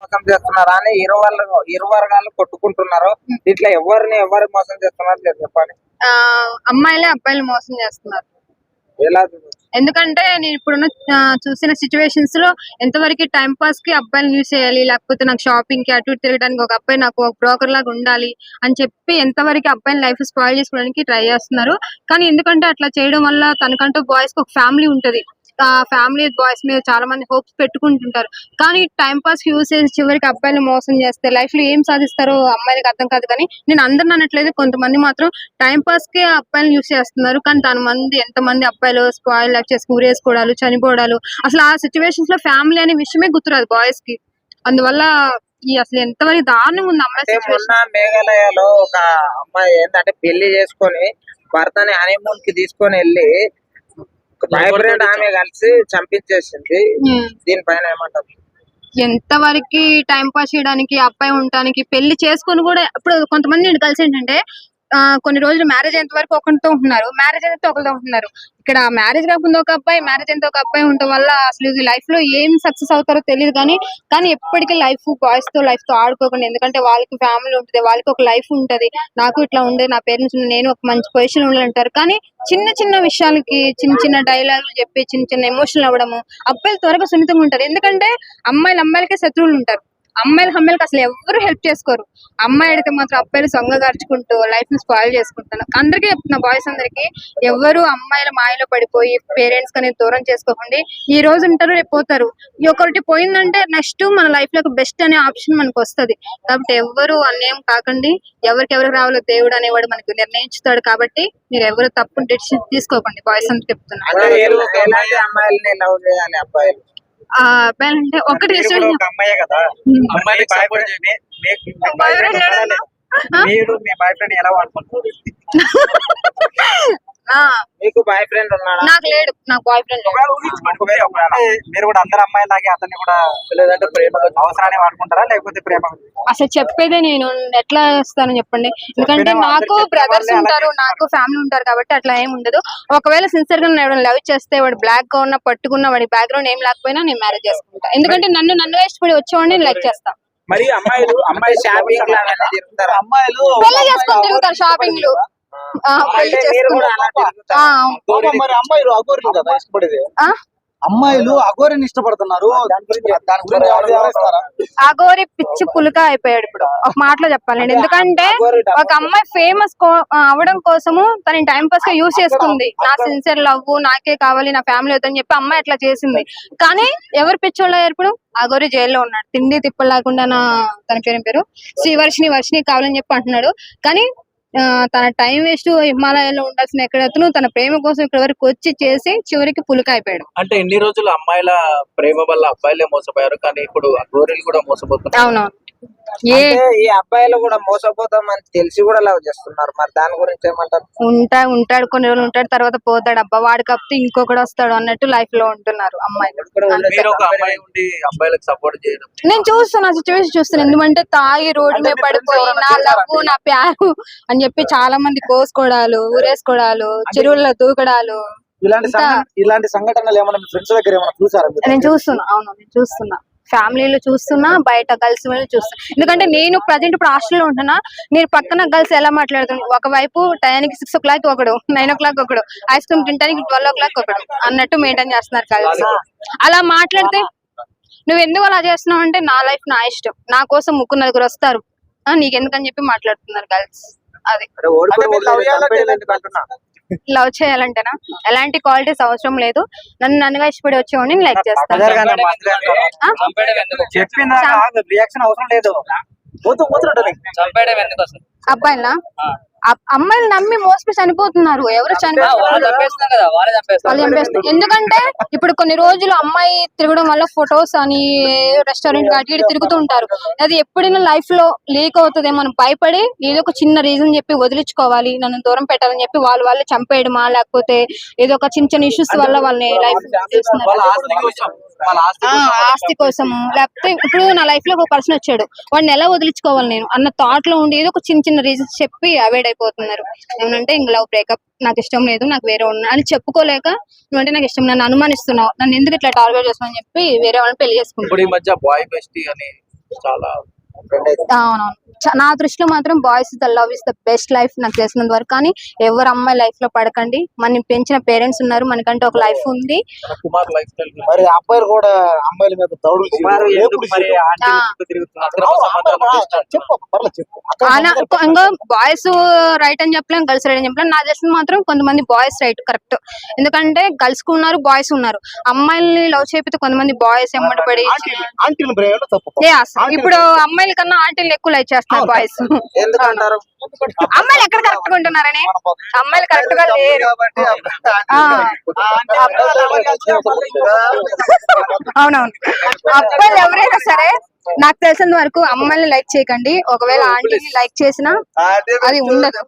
మోసం చేస్తున్నారా అని ఇరు వర్గాలు కొట్టుకుంటున్నారు. ఇట్లా ఎవరు మోసం చేస్తున్నారు చెప్పండి. అమ్మాయిలే అబ్బాయిలు మోసం చేస్తున్నారు. ఎలా ఎందుకంటే నేను ఇప్పుడున్న చూసిన సిచ్యువేషన్స్ లో ఎంతవరకు టైం పాస్ కి అబ్బాయిలు యూజ్ చేయాలి, లేకపోతే నాకు షాపింగ్ కి అటు ఇటు తిరగడానికి ఒక అబ్బాయి నాకు ఒక బ్రోకర్ లాగా ఉండాలి అని చెప్పి ఎంతవరకు అబ్బాయిని లైఫ్ స్పాయిల్ చేసుకోవడానికి ట్రై చేస్తున్నారు. కానీ ఎందుకంటే అట్లా చేయడం వల్ల తనకంటూ బాయ్స్ కి ఒక ఫ్యామిలీ ఉంటది. ఆ ఫ్యామిలీ బాయ్స్ మీద చాలా మంది హోప్స్ పెట్టుకుంటుంటారు. కానీ టైం పాస్ యూజ్ చేసి చివరికి అబ్బాయిలు మోసం చేస్తే లైఫ్ లో ఏం సాధిస్తారో అమ్మాయిలకు అర్థం కాదు. కానీ నేను అందరిని అనట్లేదు, కొంతమంది మాత్రం టైం పాస్ కి అబ్బాయిలు యూజ్ చేస్తున్నారు. కానీ ఎంతమంది అబ్బాయిలు స్పాయిల్ లైఫ్ చేసి ఊరేసుకోవడాలు, చనిపోవడాలు, అసలు ఆ సిచ్యువేషన్స్ లో ఫ్యామిలీ అనే విషయమే గుర్తురాదు బాయ్స్ కి. అందువల్ల అసలు ఎంతవరకు దారుణంగా ఉంది అమ్మాయి. మొన్న మేఘాలయలో ఒక అమ్మాయి ఏంటంటే పెళ్లి చేసుకొని భర్తని హనీమూన్ కి తీసుకొని వెళ్ళి బాయ్ ఫ్రెండ్ ఆమె కలిసి చంపించేసింది. దీనిపైన ఏమంటారు? ఎంతవరకు టైం పాస్ చేయడానికి అబ్బాయి ఉండడానికి పెళ్లి చేసుకొని కూడా ఇప్పుడు కొంతమంది కలిసి ఏంటంటే కొన్ని రోజులు మ్యారేజ్ అయ్యేంత వరకు ఒకరితో ఉంటున్నారు, మ్యారేజ్ అయితే ఒకరితో ఉంటున్నారు. ఇక్కడ మ్యారేజ్ కాకుండా ఒక అబ్బాయి, మ్యారేజ్ అయితే ఒక అబ్బాయి ఉండటం వల్ల అసలు లైఫ్ లో ఏం సక్సెస్ అవుతారో తెలియదు. కానీ ఎప్పటికీ బాయ్స్ తో ఆడుకోకండి. ఎందుకంటే వాళ్ళకి ఫ్యామిలీ ఉంటుంది, వాళ్ళకి ఒక లైఫ్ ఉంటది. నాకు ఇట్లా ఉండే నా పేరెంట్స్ నేను ఒక మంచి పొజిషన్ ఉండాలంటారు. కానీ చిన్న చిన్న విషయాలకి చిన్న డైలాగులు చెప్పి చిన్న ఎమోషనల్ అవ్వడము. అబ్బాయిలు త్వరగా సున్నితంగా ఉంటారు. ఎందుకంటే అమ్మాయిలకే శత్రువులు ఉంటారు. అమ్మాయిలకి అసలు ఎవరు హెల్ప్ చేసుకోరు. అమ్మాయి అడిగితే మాత్రం అబ్బాయిలు సొంగగార్చుకుంటూ లైఫ్ ని స్పాయిల్ చేసుకుంటాను. అందరికీ చెప్తున్నా, బాయ్స్ అందరికి, ఎవరు అమ్మాయిల మాయలో పడిపోయి పేరెంట్స్ కని దూరం చేసుకోకండి. ఈ రోజు ఉంటారు, రేపు పోతారు. ఒకటి పోయిందంటే నెక్స్ట్ మన లైఫ్ లో బెస్ట్ అనే ఆప్షన్ మనకు వస్తుంది. కాబట్టి ఎవరు అన్యాయం కాకండి. ఎవరికి రావాలో దేవుడు అనేవాడు మనకు నిర్ణయించుతాడు. కాబట్టి మీరు ఎవరు తప్పు డెసిషన్ తీసుకోకండి. బాయ్స్ అందరికి చెప్తున్నా. అమ్మాయిలని లవ్ చేయాలి అబ్బాయిలు అబ్బాయిలు అంటే ఒకటి అమ్మాయే కదా, అమ్మాయి మీరు మీ బాయ్ ఫ్రెండ్ ఎలా వాడుకుంటారు? మీకు బాయ్ ఫ్రెండ్ ఉన్నాడా? నాకు లేడు, నాకు బాయ్ ఫ్రెండ్ మీరు కూడా అందరు అమ్మాయి లాగే అతన్ని కూడా లేదంటే ప్రేమ అవసరాన్ని వాడుకుంటారా, లేకపోతే ప్రేమ? అసలు చెప్పేదే నేను ఎట్లా చేస్తాను చెప్పండి. ఎందుకంటే నాకు బ్రదర్స్ ఉంటారు, నాకు ఫ్యామిలీ ఉంటారు. కాబట్టి అట్లా ఏమి ఉండదు. ఒకవేళ సిన్సియర్ గా నేను లవ్ చేస్తే వాడు బ్లాక్ గా ఉన్నా పట్టుకున్న వాడి బ్యాక్గ్రౌండ్ ఏం లేకపోయినా నేను మ్యారేజ్ చేసుకుంటా. ఎందుకంటే నన్ను ఇష్టపడి వచ్చేవాడిని లైక్ చేస్తా. మరి అమ్మాయి షాపింగ్ అమ్మాయిలు పెళ్లి చేసుకొని తిరుగుతారు షాపింగ్లు. పెళ్లి మరి అమ్మాయిలు అగోరిని కదా ఇష్టపడేది. అమ్మాయిలు అగోరిని ఇష్టపడుతున్నారు. అగోరి పిచ్చి పులుక అయిపోయాడు ఇప్పుడు ఒక మాటలో చెప్పాలండి. ఎందుకంటే ఒక అమ్మాయి ఫేమస్ అవడం కోసము తన టైం పాస్ గా యూజ్ చేసుకుంది. నా సిన్సియర్ లవ్ నాకే కావాలి, నా ఫ్యామిలీ వద్దని చెప్పి అమ్మాయి అట్లా చేసింది. కానీ ఎవరు పిచ్చోళ్ళు అయ్యారు ఇప్పుడు? అగోరి జైల్లో ఉన్నాడు. తిండి తిప్పలు లేకుండా తన పేరు వర్షిని కావాలని చెప్పి అంటున్నాడు. కానీ తన టైం వేస్ట్ హిమాలయాల్లో ఉండాల్సిన ఎక్కడతను తన ప్రేమ కోసం ఇక్కడ వరకు వచ్చి చేసి చివరికి పులిక అయిపోయాడు. అంటే ఎన్ని రోజులు అమ్మాయిల ప్రేమ వల్ల అబ్బాయిలే మోసపోయారు, కానీ ఇప్పుడు గోరీలు కూడా మోసపోతున్నారు. అవునవును, ఈ అబ్బాయిలు కూడా మోసపోతామని తెలిసి కూడా లవ్ చేస్తున్నారు. మరి దాని గురించి ఏమంటారు? ఉంటాడు కొన్ని రోజులు ఉంటాడు, తర్వాత పోతాడు. అబ్బా వాడి కప్పితే ఇంకొకటి వస్తాడు అన్నట్టు లైఫ్ లో ఉంటున్నారు అమ్మాయిలు. నేను చూస్తున్నా, సిచ్యువేషన్ చూస్తున్నా. ఎందుకంటే తాగి రోడ్డు మీద పడిపోయి నా లవ్ నా ప్యారు అని చెప్పి చాలా మంది కోసుకోవడాలు, ఊరేసుకోవడాలు, చెరువుల్లో దూకడాలు, ఇలాంటి సంఘటనలు ఏమైనా ఫ్రెండ్స్ దగ్గర ఏమైనా చూసారా? నేను చూస్తున్నా. అవును, నేను చూస్తున్నా. ఫ్యామిలీలో చూస్తున్నా, బయట గర్ల్స్ చూస్తున్నా. ఎందుకంటే నేను ప్రజెంట్ ఇప్పుడు హాస్టల్లో ఉంటున్నా. నేను పక్కన గర్ల్స్ ఎలా మాట్లాడుతున్నా, ఒకవైపు టైంకి 6 o'clock ఒకడు, 9 o'clock ఒకడు, ఐస్ క్రీమ్ తింటానికి 12 o'clock ఒకడు అన్నట్టు మెయింటైన్ చేస్తున్నారు గర్ల్స్. అలా మాట్లాడితే నువ్వు ఎందుకు అలా చేస్తున్నావు అంటే నా లైఫ్ నా ఇష్టం, నా కోసం 3-4 వస్తారు, నీకెందుకని చెప్పి మాట్లాడుతున్నారు గర్ల్స్. అది లవ్ చేయాలంటేనా ఎలాంటి క్వాలిటీస్ అవసరం లేదు. నన్నుగా ఇష్టపడి వచ్చేవాడిని లైక్ చేస్తాను. అబ్బాయిలా అమ్మాయిలు నమ్మి మోసపోయి చనిపోతున్నారు. ఎవరు చనిపోతున్నారు? ఎందుకంటే ఇప్పుడు కొన్ని రోజులు అమ్మాయి తిరగడం వల్ల ఫొటోస్ అని రెస్టారెంట్ అటు తిరుగుతూ ఉంటారు. అది ఎప్పుడైనా లైఫ్ లో లీక్ అవుతుంది మనం భయపడి ఏదో ఒక చిన్న రీజన్ చెప్పి వదిలించుకోవాలి, నన్ను దూరం పెట్టాలని చెప్పి వాళ్ళు చంపేయడమా, లేకపోతే ఏదో ఒక చిన్న ఇష్యూస్ వల్ల వాళ్ళని లైఫ్ ఆస్తి కోసము, లేకపోతే ఇప్పుడు నా లైఫ్ లో ఒక పర్సన్ వచ్చాడు, వాడిని ఎలా వదిలించుకోవాలి నేను అన్న థాట్ లో ఉండి ఏదో ఒక చిన్న రీజన్స్ చెప్పి అవాయిడ్ అయిపోతున్నారు. ఏమంటే ఇంక లవ్ బ్రేకప్, నాకు ఇష్టం లేదు, నాకు వేరే ఉన్నా అని చెప్పుకోలేక నువ్వంటే నాకు ఇష్టం, నన్ను అనుమానిస్తున్నావు, నన్ను ఎందుకు ఇట్లా టార్గెట్ చేస్తావు అని చెప్పి వేరే వాళ్ళని పెళ్లి చేసుకుంటారు. ఈ మధ్య బాయ్ బెస్టీ అని చాలా అవునవును. నా దృష్టిలో మాత్రం boys the love is the best life నాకు తెలిసినంత వరకు. కానీ ఎవరు అమ్మాయి లైఫ్ లో పడకండి. మనం పెంచిన పేరెంట్స్ ఉన్నారు, మనకంటే ఒక లైఫ్ ఉంది. కుమార్ లైఫ్ స్టైల్ మరి అబ్బాయిలు కూడా అమ్మాయిల మీద దౌడులు కుమార్ చేయరు. ఎందుకు మరి ఆంటీ ఆ. చుట్టూ తిరుగుతున్నారు? అక్రమ సంబంధాలు చేస్తున్నారు. చెప్పు పర్లేదు చెప్పు. అక్కడ ఇంకా బాయ్స్ రైట్ అని చెప్పలేం, గర్ల్స్ రైట్ అని చెప్పలేం. నా దృష్టిలో మాత్రం కొంతమంది బాయ్స్ రైట్ కరెక్ట్. ఎందుకంటే గర్ల్స్ కు ఉన్నారు, బాయ్స్ ఉన్నారు. అమ్మాయిల్ని లవ్ చేపితే కొంతమంది బాయ్స్ ఎమ్మటి పడి ఆంటీలు బ్రేవ్ తప్పు. ఇప్పుడు అమ్మాయిల కన్నా ఆంటీలు ఎక్కువ లైక్ చేస్తున్నారు బాయ్స్. ఎందుకంటారు? అమ్మాయిలు ఎక్కడ కరెక్ట్ గా ఉంటున్నారని? అమ్మాయిలు కరెక్ట్ గా లేరు. ఆ. అవునవును. అబ్బాయిలు ఎవరైనా సరే నాకు తెలిసిన వరకు అమ్మాయిని లైక్ చేయకండి. ఒకవేళ ఆంటీని లైక్ చేసినా అది ఉండదు.